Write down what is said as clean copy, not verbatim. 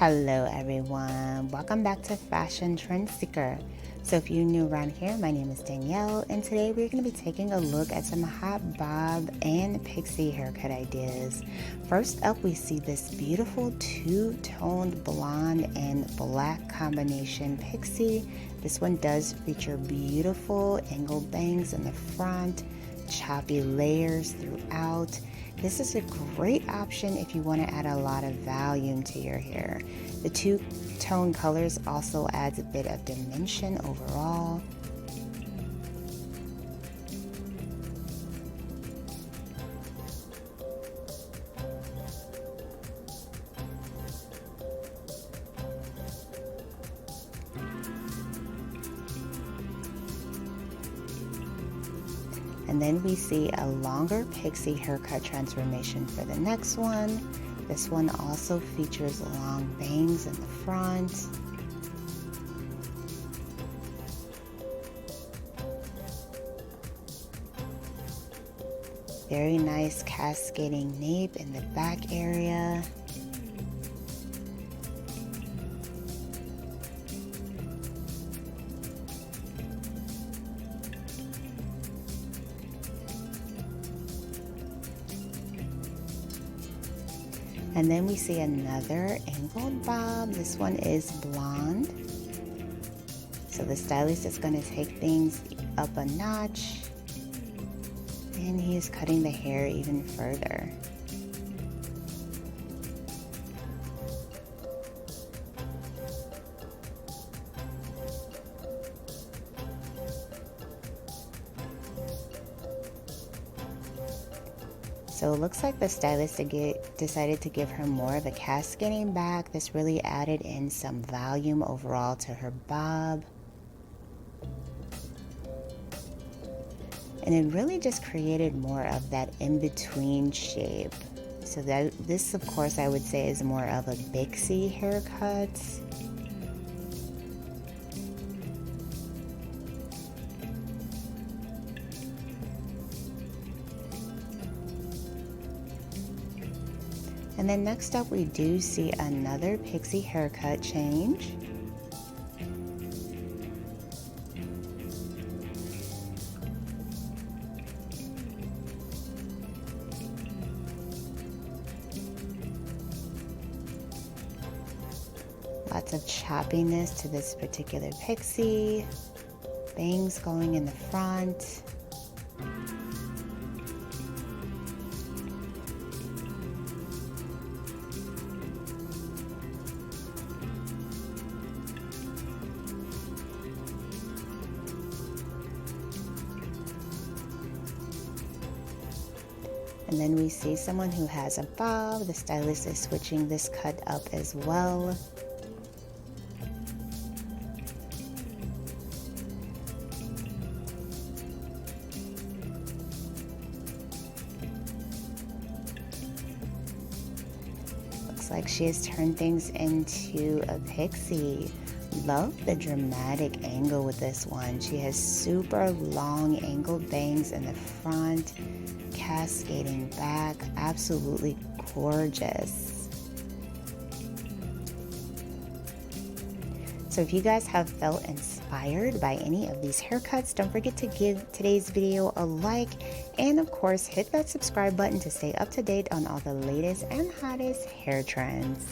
Hello everyone, welcome back to Fashion Trend Seeker. So if you're new around here, my name is Danielle and today we're going to be taking a look at some hot bob and pixie haircut ideas. First up, we see this beautiful two-toned blonde and black combination pixie. This one does feature beautiful angled bangs in the front, choppy layers throughout. This is a great option if you want to add a lot of volume to your hair. The two-tone colors also adds a bit of dimension overall. And then we see a longer pixie haircut transformation for the next one. This one also features long bangs in the front. Very nice cascading nape in the back area. And then we see another angled bob. This one is blonde. So the stylist is going to take things up a notch. And he is cutting the hair even further. So it looks like the stylist decided to give her more of a cascading back. This really added in some volume overall to her bob. And it really just created more of that in-between shape. So this, of course, I would say is more of a Pixie haircut. And then next up, we do see another pixie haircut change. Lots of choppiness to this particular pixie. Bangs going in the front. And then we see someone who has a bob. The stylist is switching this cut up as well. Looks like she has turned things into a pixie. Love the dramatic angle with this one. She has super long angled bangs in the front, cascading back, absolutely gorgeous. So if you guys have felt inspired by any of these haircuts, don't forget to give today's video a like and of course hit that subscribe button to stay up to date on all the latest and hottest hair trends.